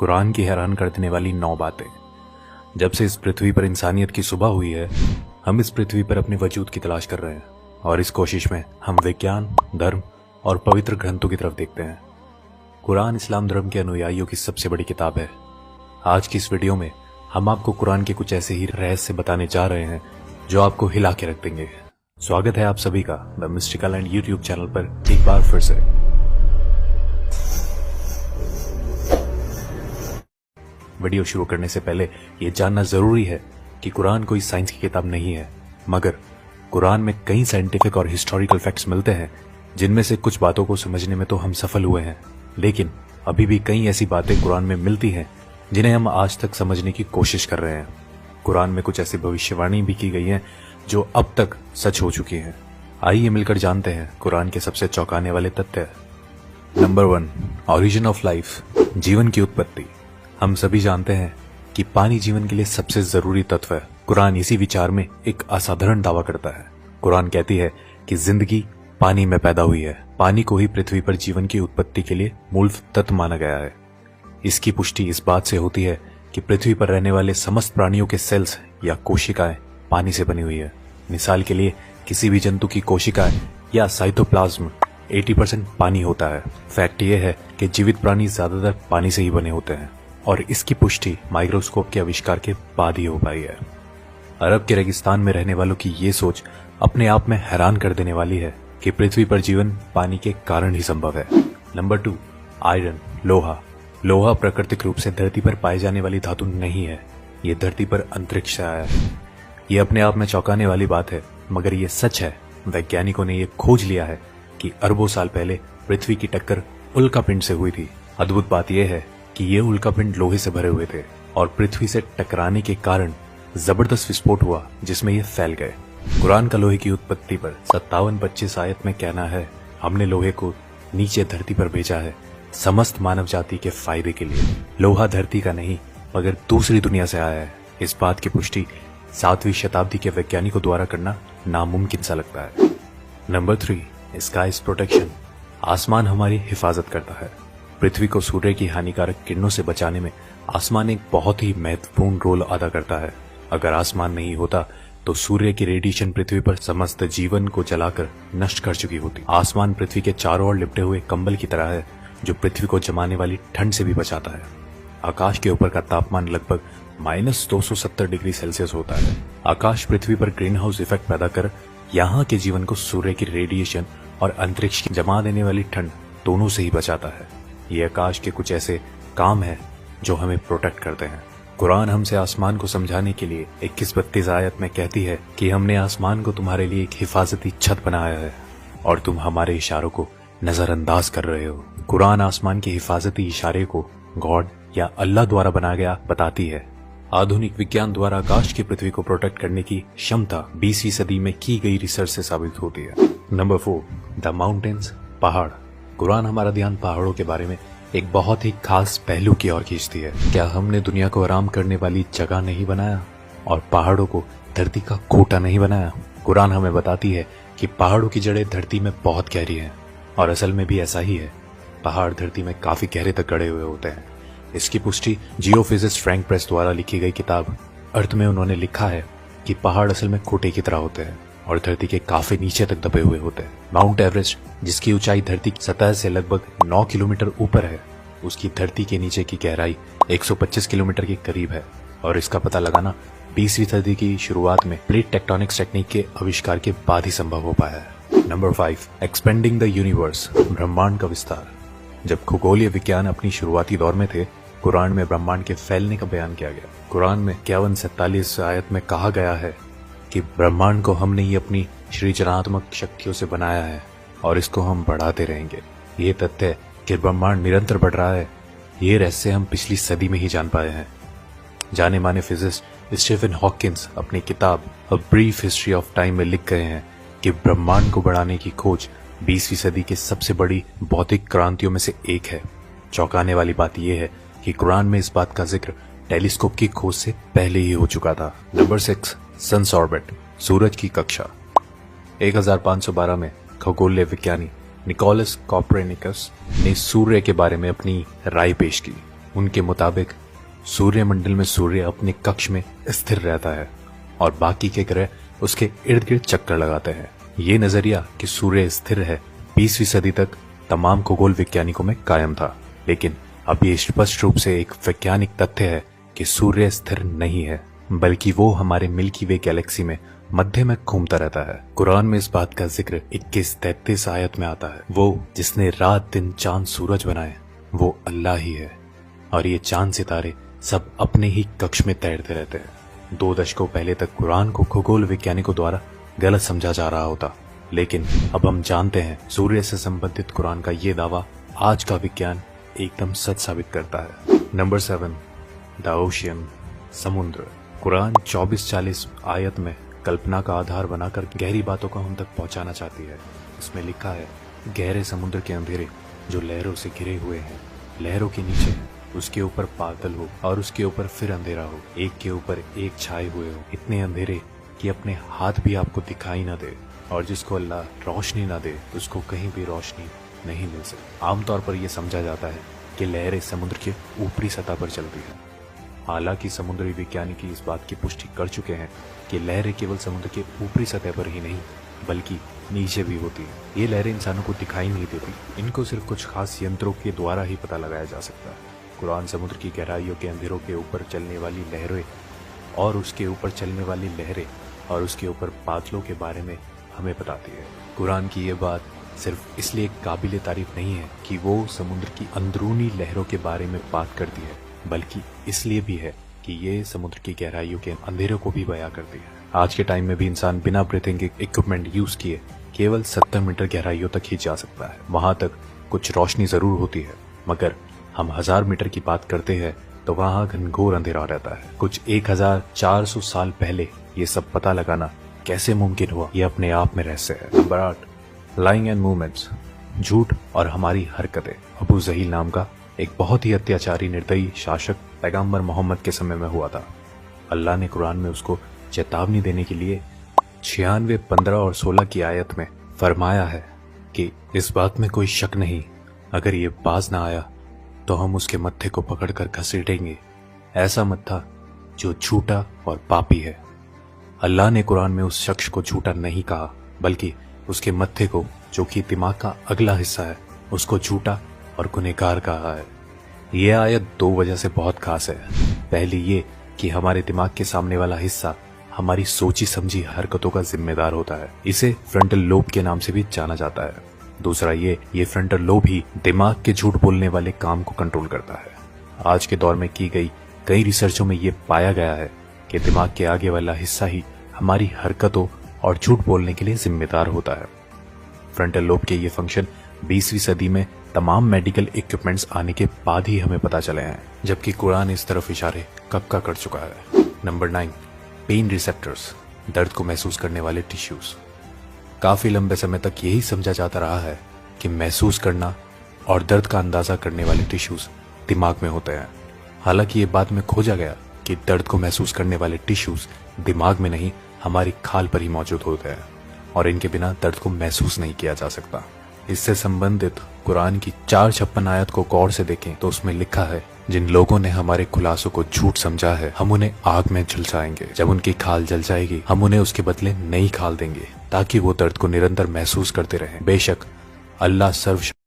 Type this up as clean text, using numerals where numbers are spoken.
कुरान की हैरान कर देने वाली 9 बातें। जब से इस पृथ्वी पर इंसानियत की सुबह हुई है, हम इस पृथ्वी पर अपने वजूद की तलाश कर रहे हैं और इस कोशिश में हम विज्ञान, धर्म और पवित्र ग्रंथों की तरफ देखते हैं। कुरान इस्लाम धर्म के अनुयायियों की सबसे बड़ी किताब है। आज की इस वीडियो में हम आपको कुरान के कुछ ऐसे ही रहस्य बताने जा रहे हैं जो आपको हिला के रख देंगे। स्वागत है आप सभी का the mystical and YouTube channel पर एक बार फिर से। वीडियो शुरू करने से पहले ये जानना जरूरी है कि कुरान कोई साइंस की किताब नहीं है, मगर कुरान में कई साइंटिफिक और हिस्टोरिकल फैक्ट्स मिलते हैं जिनमें से कुछ बातों को समझने में तो हम सफल हुए हैं, लेकिन अभी भी कई ऐसी बातें कुरान में मिलती हैं जिन्हें हम आज तक समझने की कोशिश कर रहे हैं। कुरान में कुछ ऐसी भविष्यवाणी भी की गई हैं जो अब तक सच हो चुकी हैं। आइए मिलकर जानते हैं कुरान के सबसे चौंकाने वाले तथ्य। नंबर 1, ओरिजिन ऑफ लाइफ, जीवन की उत्पत्ति। हम सभी जानते हैं कि पानी जीवन के लिए सबसे जरूरी तत्व है। कुरान इसी विचार में एक असाधारण दावा करता है। कुरान कहती है कि जिंदगी पानी में पैदा हुई है। पानी को ही पृथ्वी पर जीवन की उत्पत्ति के लिए मूल तत्व माना गया है। इसकी पुष्टि इस बात से होती है कि पृथ्वी पर रहने वाले समस्त प्राणियों के सेल्स या कोशिकाएं पानी से बनी हुई है। मिसाल के लिए किसी भी जंतु की कोशिकाएं या साइटोप्लाज्म 80% पानी होता है। फैक्ट यह है कि जीवित प्राणी ज्यादातर पानी से ही बने होते हैं और इसकी पुष्टि माइक्रोस्कोप के आविष्कार के बाद ही हो पाई है। अरब के रेगिस्तान में रहने वालों की ये सोच अपने आप में हैरान कर देने वाली है कि पृथ्वी पर जीवन पानी के कारण ही संभव है। नंबर 2, आयरन, लोहा। लोहा प्राकृतिक रूप से धरती पर पाई जाने वाली धातु नहीं है। ये धरती पर अंतरिक्ष से आया है। ये अपने आप में चौंकाने वाली बात है, मगर ये सच है। वैज्ञानिकों ने ये खोज लिया है कि अरबों साल पहले पृथ्वी की टक्कर उल्कापिंड से हुई थी। अद्भुत बात यह है कि ये उल्कापिंड लोहे से भरे हुए थे और पृथ्वी से टकराने के कारण जबरदस्त विस्फोट हुआ जिसमें ये फैल गए। कुरान का लोहे की उत्पत्ति पर 57-25 आयत में कहना है, हमने लोहे को नीचे धरती पर भेजा है समस्त मानव जाति के फायदे के लिए। लोहा धरती का नहीं मगर दूसरी दुनिया से आया है। इस बात की पुष्टि 7वीं शताब्दी के वैज्ञानिकों द्वारा करना नामुमकिन सा लगता है। Number 3, sky protection. आसमान हमारी हिफाजत करता है। पृथ्वी को सूर्य की हानिकारक किरणों से बचाने में आसमान एक बहुत ही महत्वपूर्ण रोल अदा करता है। अगर आसमान नहीं होता तो सूर्य की रेडिएशन पृथ्वी पर समस्त जीवन को जलाकर नष्ट कर चुकी होती। आसमान पृथ्वी के चारों ओर लिपटे हुए कंबल की तरह है जो पृथ्वी को जमाने वाली ठंड से भी बचाता है। आकाश के ऊपर का तापमान लगभग -270 डिग्री सेल्सियस होता है। आकाश पृथ्वी पर ग्रीन हाउस इफेक्ट पैदा कर यहाँ के जीवन को सूर्य की रेडिएशन और अंतरिक्ष की जमा देने वाली ठंड दोनों से ही बचाता है। ये आकाश के कुछ ऐसे काम है जो हमें प्रोटेक्ट करते हैं। कुरान हमसे आसमान को समझाने के लिए 21-32 आयत में कहती है कि हमने आसमान को तुम्हारे लिए एक हिफाजती छत बनाया है और तुम हमारे इशारों को नजरअंदाज कर रहे हो। कुरान आसमान के हिफाजती इशारे को गॉड या अल्लाह द्वारा बनाया गया बताती है। आधुनिक विज्ञान द्वारा आकाश की पृथ्वी को प्रोटेक्ट करने की क्षमता 20वीं सदी में की गई रिसर्च से साबित होती है। नंबर 4, द माउंटेन्स, पहाड़। कुरान हमारा ध्यान पहाड़ों के बारे में एक बहुत ही खास पहलू की ओर खींचती है। क्या हमने दुनिया को आराम करने वाली जगह नहीं बनाया और पहाड़ों को धरती का कोटा नहीं बनाया? कुरान हमें बताती है कि पहाड़ों की जड़ें धरती में बहुत गहरी हैं और असल में भी ऐसा ही है। पहाड़ धरती में काफी गहरे तक गड़े हुए होते हैं। इसकी पुष्टि जियोफिजिस्ट फ्रैंक प्रेस द्वारा लिखी गई किताब अर्थ में उन्होंने लिखा है कि पहाड़ असल में कोटे की तरह होते हैं और धरती के काफी नीचे तक दबे हुए होते हैं। माउंट एवरेस्ट, जिसकी ऊंचाई धरती की सतह से लगभग 9 किलोमीटर ऊपर है, उसकी धरती के नीचे की गहराई 125 किलोमीटर के करीब है और इसका पता लगाना 20वीं सदी की शुरुआत में प्लेट टेक्टोनिक्स टेक्निक के आविष्कार के बाद ही संभव हो पाया है। नंबर 5, एक्सपेंडिंग द यूनिवर्स, ब्रह्मांड का विस्तार। जब खगोलीय विज्ञान अपनी शुरुआती दौर में थे, कुरान में ब्रह्मांड के फैलने का बयान किया गया। कुरान में 51-47 आयत में कहा गया है कि ब्रह्मांड को हमने ही अपनी सृजनात्मक शक्तियों से बनाया है और इसको हम बढ़ाते रहेंगे। ये तथ्य कि ब्रह्मांड निरंतर बढ़ रहा है, ये रहस्य हम पिछली सदी में ही जान पाए हैं। जाने माने फिजिस्ट स्टीफन हॉकिंस अपनी किताब a brief history of time में लिख गए हैं कि ब्रह्मांड को बढ़ाने की खोज 20वीं सदी की सबसे बड़ी भौतिक क्रांतियों में से एक है। चौंकाने वाली बात यह है कि कुरान में इस बात का जिक्र टेलीस्कोप की खोज से पहले ही हो चुका था। नंबर 6, सन्स ऑर्बिट, सूरज की कक्षा। 1512 में खगोलीय विज्ञानी निकोलस कॉपरनिकस ने सूर्य के बारे में अपनी राय पेश की। उनके मुताबिक सूर्यमंडल में सूर्य अपने कक्ष में स्थिर रहता है और बाकी के ग्रह उसके इर्द गिर्द चक्कर लगाते हैं। ये नजरिया कि सूर्य स्थिर है 20वीं सदी तक तमाम खगोल वैज्ञानिकों में कायम था, लेकिन अब ये स्पष्ट रूप से एक वैज्ञानिक तथ्य है कि सूर्य स्थिर नहीं है, बल्कि वो हमारे मिल्की वे गैलेक्सी में मध्य में घूमता रहता है। कुरान में इस बात का जिक्र 21-33 आयत में आता है। वो जिसने रात दिन चांद सूरज बनाए वो अल्लाह ही है, और ये चांद सितारे सब अपने ही कक्ष में तैरते रहते हैं। 2 दशकों पहले तक कुरान को खगोल वैज्ञानिकों द्वारा गलत समझा जा रहा होता, लेकिन अब हम जानते हैं सूर्य से संबंधित कुरान का ये दावा आज का विज्ञान एकदम सच साबित करता है। नंबर 7, द ओशियन, समुद्र। कुरान 24-40 आयत में कल्पना का आधार बनाकर गहरी बातों को हम तक पहुंचाना चाहती है। इसमें लिखा है, गहरे समुद्र के अंधेरे जो लहरों से घिरे हुए हैं, लहरों के नीचे हैं, उसके ऊपर बादल हो और उसके ऊपर फिर अंधेरा हो, एक के ऊपर एक छाए हुए हो, इतने अंधेरे कि अपने हाथ भी आपको दिखाई न दे, और जिसको अल्लाह रोशनी न दे उसको कहीं भी रोशनी नहीं मिल सकती। आमतौर पर यह समझा जाता है कि लहरें समुद्र के ऊपरी सतह पर चलती हैं। हालांकि समुद्री वैज्ञानिक इस बात की पुष्टि कर चुके हैं कि लहरें केवल समुद्र के ऊपरी सतह पर ही नहीं बल्कि नीचे भी होती है। ये लहरें इंसानों को दिखाई नहीं देती, इनको सिर्फ कुछ खास यंत्रों के द्वारा ही पता लगाया जा सकता है। कुरान समुद्र की गहराइयों के अंधेरों के ऊपर चलने वाली लहरें और उसके ऊपर चलने वाली लहरें और उसके ऊपर बादलों के बारे में हमें बताती है। कुरान की ये बात सिर्फ इसलिए काबिल तारीफ नहीं है कि वो समुद्र की अंदरूनी लहरों के बारे में बात करती है, बल्कि इसलिए भी है कि ये समुद्र की गहराइयों के अंधेरों को भी बयां करती है। आज के टाइम में भी इंसान बिना ब्रीथिंग इक्विपमेंट यूज किए केवल 70 मीटर गहराइयों तक ही जा सकता है। वहां तक कुछ रोशनी जरूर होती है, मगर हम 1000 मीटर की बात करते हैं तो वहां घनघोर अंधेरा रहता है। कुछ 1400 साल पहले ये सब पता लगाना कैसे मुमकिन हुआ, ये अपने आप में रहस्य है। नंबर 8, लाइंग एंड मूवमेंट्स, झूठ और हमारी हरकतें। अबू जहील नाम का एक बहुत ही अत्याचारी निर्दयी शासक पैगंबर मोहम्मद के समय में हुआ था। अल्लाह ने कुरान में उसको चेतावनी देने के लिए 96, 15 और 16 की आयत में फरमाया है कि इस बात में कोई शक नहीं, अगर ये बाज ना आया तो हम उसके मत्थे को पकड़कर घसीटेंगे, ऐसा मत्था जो झूठा और पापी है। अल्लाह ने कुरान में उस शख्स को झूठा नहीं कहा, बल्कि उसके मत्थे को, जो कि दिमाग का अगला हिस्सा है, उसको झूठा और गुनहगार कहा है। यह आयत 2 वजह से बहुत खास है। पहली ये कि हमारे दिमाग के सामने वाला हिस्सा हमारी सोची समझी हरकतों का जिम्मेदार होता है। इसे फ्रंटल लोब के नाम से भी जाना जाता है। दूसरा ये फ्रंटल लोब ही दिमाग के झूठ बोलने वाले काम को कंट्रोल करता है। आज के दौर में की गई कई रिसर्चों में ये पाया गया है कि दिमाग के आगे वाला हिस्सा ही हमारी हरकतों और झूठ बोलने के लिए जिम्मेदार होता है। फ्रंटल लोब के ये फंक्शन 20वीं सदी में तमाम मेडिकल इक्विपमेंट्स आने के बाद ही हमें पता चले हैं, जबकि कुरान इस तरफ इशारे कब का कर चुका है। नंबर 9, पेन रिसेप्टर्स, दर्द को महसूस करने वाले टिश्यूज। काफी लंबे समय तक यही समझा जाता रहा है कि महसूस करना और दर्द का अंदाजा करने वाले टिश्यूज दिमाग में होते हैं। हालांकि ये बाद में खोजा गया कि दर्द को महसूस करने वाले टिश्यूज दिमाग में नहीं, हमारी खाल पर ही मौजूद होते हैं, और इनके बिना दर्द को महसूस नहीं किया जा सकता। इससे संबंधित कुरान की 456 आयत को गौर से देखें तो उसमें लिखा है, जिन लोगों ने हमारे खुलासों को झूठ समझा है, हम उन्हें आग में झुलसाएंगे। जब उनकी खाल जल जाएगी, हम उन्हें उसके बदले नई खाल देंगे, ताकि वो दर्द को निरंतर महसूस करते रहें। बेशक अल्लाह सर्व